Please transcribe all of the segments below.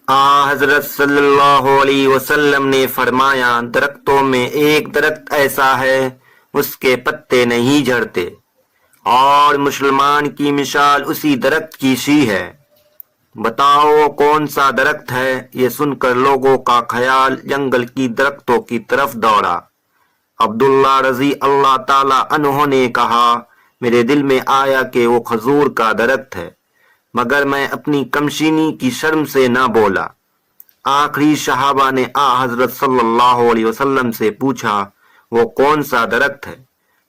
حضرت صلی اللہ علیہ وسلم نے فرمایا، درختوں میں ایک درخت ایسا ہے اس کے پتے نہیں جھڑتے، اور مسلمان کی مثال اسی درخت کی سی ہے۔ بتاؤ کون سا درخت ہے؟ یہ سن کر لوگوں کا خیال جنگل کی درختوں کی طرف دوڑا۔ عبداللہ رضی اللہ تعالی عنہ نے کہا، میرے دل میں آیا کہ وہ کھجور کا درخت ہے، مگر میں اپنی کمسینی کی شرم سے نہ بولا۔ آخری صحابہ نے حضرت صلی اللہ علیہ وسلم سے پوچھا، وہ کون سا درخت ہے؟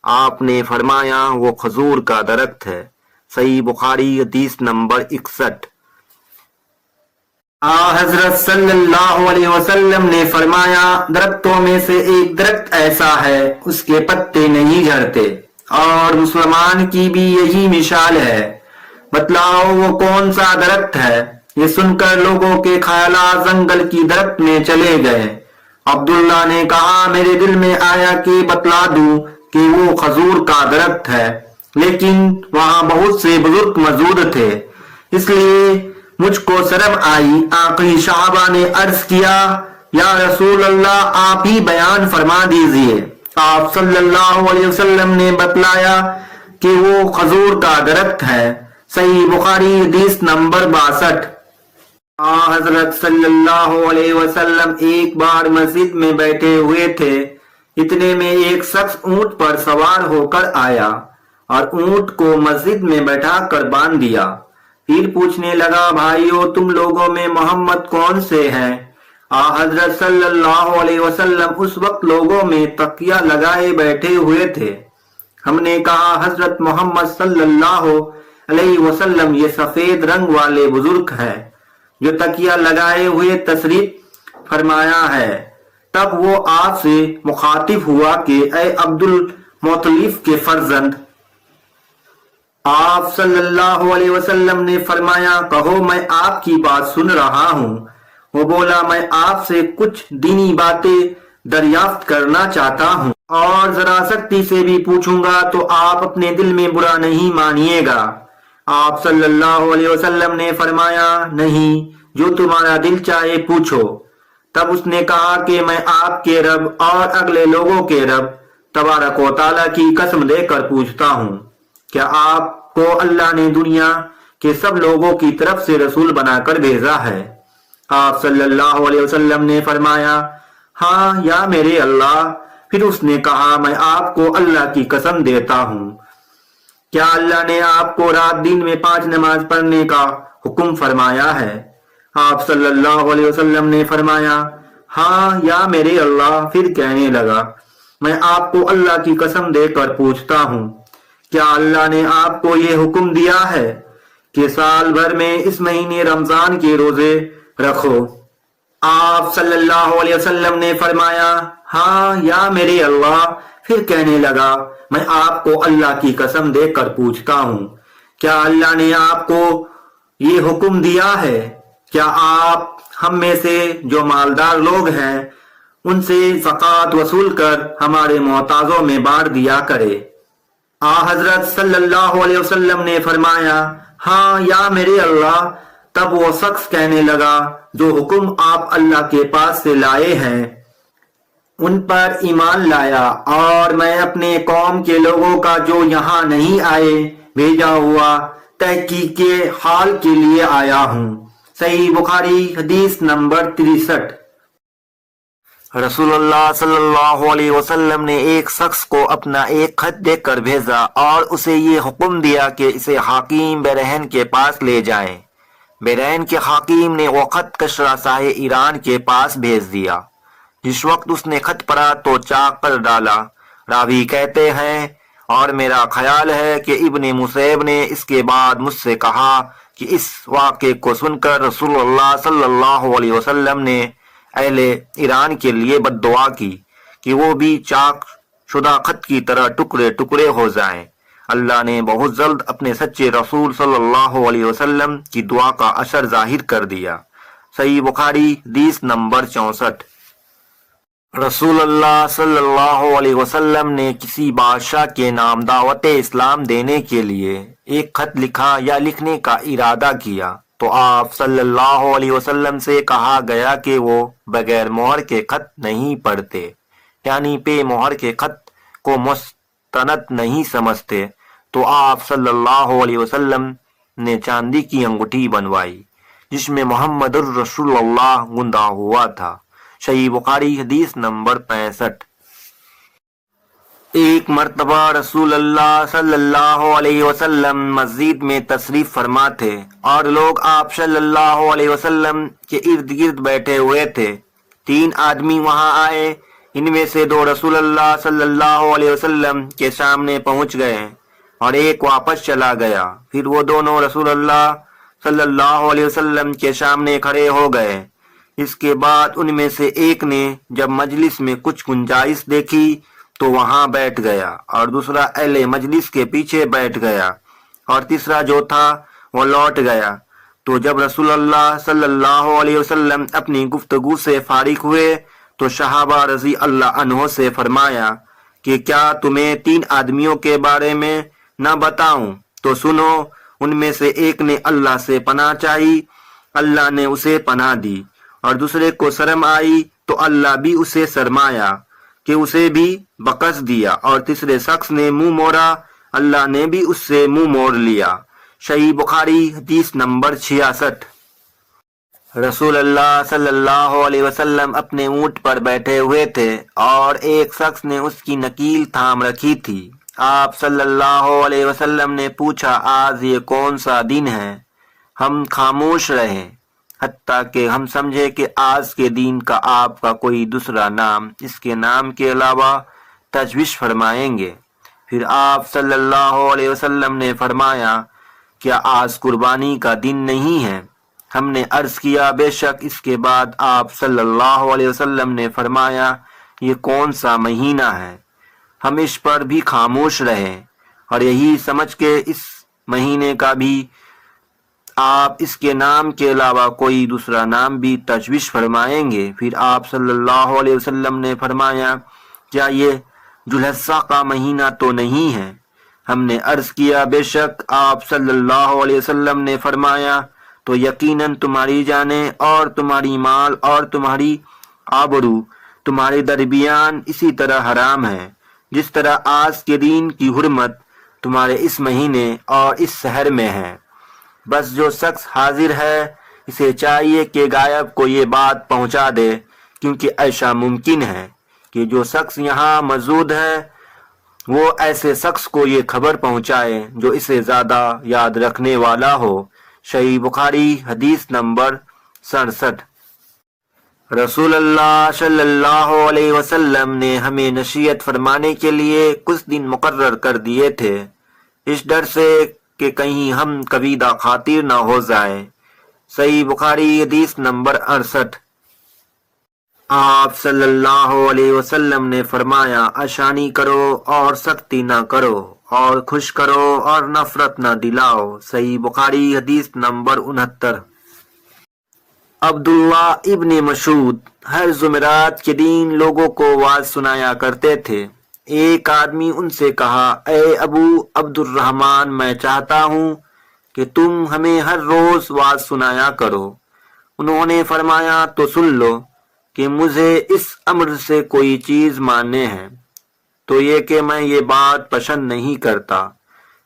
آپ نے فرمایا، وہ کھجور کا درخت ہے۔ صحیح بخاری حدیث نمبر 61۔ حضرت صلی اللہ علیہ وسلم نے فرمایا، درختوں میں سے ایک درخت ایسا ہے اس کے پتے نہیں جھڑتے، اور مسلمان کی بھی یہی مثال ہے۔ بتلاؤ وہ کون سا درخت ہے؟ یہ سن کر لوگوں کے خیالات جنگل کی درخت میں چلے گئے۔ عبداللہ نے کہا، میرے دل میں آیا کہ بتلا دوں کہ وہ کھجور کا درخت ہے، لیکن وہاں بہت سے بزرگ موجود تھے، اس لیے مجھ کو شرم آئی۔ آخری صحابہ نے عرض کیا، یا رسول اللہ آپ ہی بیان فرما دیجئے۔ آپ صلی اللہ علیہ وسلم نے بتلایا کہ وہ کھجور کا درخت ہے۔ صحیح بخاری حدیث نمبر 62۔ حضرت صلی اللہ علیہ وسلم ایک بار مسجد میں بیٹھے ہوئے تھے، اتنے میں ایک شخص اونٹ پر سوار ہو کر آیا اور اونٹ کو مسجد میں بیٹھا کر باندھ دیا۔ پھر پوچھنے لگا، بھائیو تم لوگوں میں محمد کون سے ہیں؟ حضرت صلی اللہ علیہ وسلم اس وقت لوگوں میں تکیہ لگائے بیٹھے ہوئے تھے۔ ہم نے کہا، حضرت محمد صلی اللہ علیہ وسلم یہ سفید رنگ والے بزرگ ہیں جو تکیہ لگائے ہوئے تشریف فرمایا ہے۔ تب وہ آپ سے مخاطب ہوا کہ اے عبد المطلب کے فرزند۔ آپ صلی اللہ علیہ وسلم نے فرمایا، کہو میں آپ کی بات سن رہا ہوں۔ وہ بولا، میں آپ سے کچھ دینی باتیں دریافت کرنا چاہتا ہوں، اور ذرا سختی سے بھی پوچھوں گا تو آپ اپنے دل میں برا نہیں مانیے گا۔ آپ صلی اللہ علیہ وسلم نے فرمایا، نہیں، جو تمہارا دل چاہے پوچھو۔ تب اس نے کہا کہ میں آپ کے رب اور اگلے لوگوں کے رب تبارک و تعالیٰ کی قسم دے کر پوچھتا ہوں، کیا آپ کو اللہ نے دنیا کے سب لوگوں کی طرف سے رسول بنا کر بھیجا ہے؟ آپ صلی اللہ علیہ وسلم نے فرمایا، ہاں یا میرے اللہ۔ پھر اس نے کہا، میں آپ کو اللہ کی قسم دیتا ہوں، کیا اللہ نے آپ کو رات دن میں 5 نماز پڑھنے کا حکم فرمایا ہے؟ آپ صلی اللہ علیہ وسلم نے فرمایا، ہاں یا میرے اللہ۔ پھر کہنے لگا، میں آپ کو اللہ کی قسم دے کر پوچھتا ہوں، کیا اللہ نے آپ کو یہ حکم دیا ہے کہ سال بھر میں اس مہینے رمضان کے روزے رکھو؟ آپ صلی اللہ علیہ وسلم نے فرمایا، ہاں یا میرے اللہ۔ پھر کہنے لگا، میں آپ کو اللہ کی قسم دے کر پوچھتا ہوں، کیا اللہ نے آپ کو یہ حکم دیا ہے کیا آپ ہم میں سے جو مالدار لوگ ہیں ان سے زکوٰۃ وصول کر ہمارے محتاجوں میں بانٹ دیا کرے؟ حضرت صلی اللہ علیہ وسلم نے فرمایا، ہاں یا میرے اللہ۔ تب وہ شخص کہنے لگا، جو حکم آپ اللہ کے پاس سے لائے ہیں ان پر ایمان لایا، اور میں اپنے قوم کے لوگوں کا جو یہاں نہیں آئے بھیجا ہوا تحقیق کے حال کے لیے آیا ہوں۔ صحیح بخاری حدیث نمبر 63۔ رسول اللہ صلی اللہ علیہ وسلم نے ایک شخص کو اپنا ایک خط دے کر بھیجا اور اسے یہ حکم دیا کہ اسے حاکم بحرین کے پاس لے جائیں۔ بحرین کے حاکم نے وہ خط کسریٰ شاہ ایران کے پاس بھیج دیا۔ جس وقت اس نے خط پڑھا تو چاق کر ڈالا۔ راوی کہتے ہیں، اور میرا خیال ہے کہ ابن مسیب نے اس کے بعد مجھ سے کہا کہ اس واقعے کو سن کر رسول اللہ صلی اللہ علیہ وسلم نے اہل ایران کے لیے بد دعا کی کہ وہ بھی چاک شدہ خط کی طرح ٹکڑے ٹکڑے ہو جائیں۔ اللہ نے بہت جلد اپنے سچے رسول صلی اللہ علیہ وسلم کی دعا کا اثر ظاہر کر دیا۔ صحیح بخاری حدیث نمبر 64۔ رسول اللہ صلی اللہ علیہ وسلم نے کسی بادشاہ کے نام دعوت اسلام دینے کے لیے ایک خط لکھا یا لکھنے کا ارادہ کیا۔ تو آپ صلی اللہ علیہ وسلم سے کہا گیا کہ وہ بغیر مہر کے خط نہیں پڑھتے، یعنی پہ مہر کے خط کو مستند نہیں سمجھتے۔ تو آپ صلی اللہ علیہ وسلم نے چاندی کی انگوٹھی بنوائی جس میں محمد الرسول اللہ گندا ہوا تھا۔ صحیح بخاری حدیث نمبر 65۔ ایک مرتبہ رسول اللہ صلی اللہ علیہ وسلم مسجد میں تشریف فرما تھے اور لوگ آپ صلی اللہ علیہ وسلم کے ارد گرد بیٹھے ہوئے تھے۔ 3 آدمی وہاں آئے، ان میں سے 2 رسول اللہ صلی اللہ علیہ وسلم کے سامنے پہنچ گئے اور ایک واپس چلا گیا۔ پھر وہ دونوں رسول اللہ صلی اللہ علیہ وسلم کے سامنے کھڑے ہو گئے۔ اس کے بعد ان میں سے ایک نے جب مجلس میں کچھ گنجائش دیکھی تو وہاں بیٹھ گیا اور دوسرا اہل مجلس کے پیچھے بیٹھ گیا اور تیسرا جو تھا وہ لوٹ گیا۔ تو جب رسول اللہ صلی اللہ علیہ وسلم اپنی گفتگو سے فارغ ہوئے تو صحابہ رضی اللہ عنہ سے فرمایا کہ کیا تمہیں 3 آدمیوں کے بارے میں نہ بتاؤں؟ تو سنو، ان میں سے ایک نے اللہ سے پناہ چاہی، اللہ نے اسے پناہ دی، اور دوسرے کو شرم آئی تو اللہ بھی اسے شرمایا کہ اسے بھی بخش دیا، اور تیسرے شخص نے منہ موڑا، اللہ نے بھی اس سے منہ موڑ لیا۔ صحیح بخاری حدیث نمبر 66۔ رسول اللہ صلی اللہ علیہ وسلم اپنے اونٹ پر بیٹھے ہوئے تھے اور ایک شخص نے اس کی نکیل تھام رکھی تھی۔ آپ صلی اللہ علیہ وسلم نے پوچھا، آج یہ کون سا دن ہے؟ ہم خاموش رہے حتیٰ کہ ہم سمجھے کہ آج کے دن کا آپ کا کوئی دوسرا نام اس کے نام کے علاوہ تجویز فرمائیں گے۔ پھر آپ صلی اللہ علیہ وسلم نے فرمایا، کیا آج قربانی کا دن نہیں ہے؟ ہم نے عرض کیا، بے شک۔ اس کے بعد آپ صلی اللہ علیہ وسلم نے فرمایا، یہ کون سا مہینہ ہے؟ ہم اس پر بھی خاموش رہے اور یہی سمجھ کے اس مہینے کا بھی آپ اس کے نام کے علاوہ کوئی دوسرا نام بھی تجویز فرمائیں گے۔ پھر آپ صلی اللہ علیہ وسلم نے فرمایا، کیا یہ ذوالحجہ کا مہینہ تو نہیں ہے؟ ہم نے عرض کیا، بے شک۔ آپ صلی اللہ علیہ وسلم نے فرمایا، تو یقیناً تمہاری جانیں اور تمہاری مال اور تمہاری آبرو تمہارے درمیان اسی طرح حرام ہے جس طرح آج کے دن کی حرمت تمہارے اس مہینے اور اس شہر میں ہے۔ بس جو شخص حاضر ہے اسے چاہیے کہ غائب کو یہ بات پہنچا دے، کیونکہ ایسا ممکن ہے کہ جو شخص یہاں موجود ہے وہ ایسے شخص کو یہ خبر پہنچائے جو اسے زیادہ یاد رکھنے والا ہو۔ صحیح بخاری حدیث نمبر 67۔ رسول اللہ صلی اللہ علیہ وسلم نے ہمیں نصیحت فرمانے کے لیے کچھ دن مقرر کر دیے تھے، اس ڈر سے کہ کہیں ہم کبیدہ خاطر نہ ہو جائیں۔ صحیح بخاری حدیث نمبر 68۔ آپ صلی اللہ علیہ وسلم نے فرمایا، آسانی کرو اور سختی نہ کرو، اور خوش کرو اور نفرت نہ دلاؤ۔ صحیح بخاری حدیث نمبر 69۔ عبداللہ ابن مسعود ہر جمعرات کے دن لوگوں کو واعظ سنایا کرتے تھے۔ ایک آدمی ان سے کہا، اے ابو عبد الرحمن، میں چاہتا ہوں کہ تم ہمیں ہر روز واعظ سنایا کرو۔ انہوں نے فرمایا، تو سن لو کہ مجھے اس امر سے کوئی چیز ماننے ہے، تو یہ کہ میں یہ بات پسند نہیں کرتا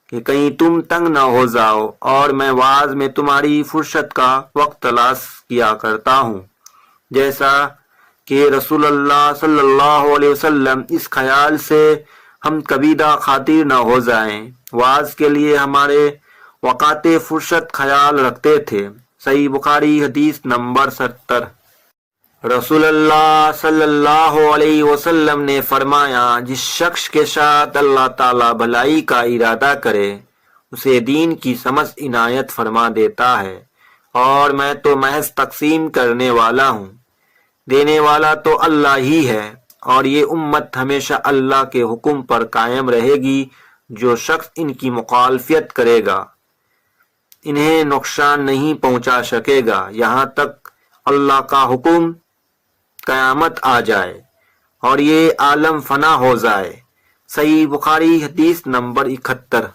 کہ کہیں تم تنگ نہ ہو جاؤ، اور میں واعظ میں تمہاری فرصت کا وقت تلاش کیا کرتا ہوں، جیسا کہ رسول اللہ صلی اللہ علیہ وسلم اس خیال سے ہم کبیدہ خاطر نہ ہو جائیں واعظ کے لیے ہمارے وقت فرصت خیال رکھتے تھے۔ صحیح بخاری حدیث نمبر 70۔ رسول اللہ صلی اللہ علیہ وسلم نے فرمایا، جس شخص کے ساتھ اللہ تعالی بھلائی کا ارادہ کرے اسے دین کی سمجھ عنایت فرما دیتا ہے، اور میں تو محض تقسیم کرنے والا ہوں، دینے والا تو اللہ ہی ہے، اور یہ امت ہمیشہ اللہ کے حکم پر قائم رہے گی۔ جو شخص ان کی مخالفت کرے گا انہیں نقصان نہیں پہنچا سکے گا یہاں تک اللہ کا حکم قیامت آ جائے اور یہ عالم فنا ہو جائے۔ صحیح بخاری حدیث نمبر 71۔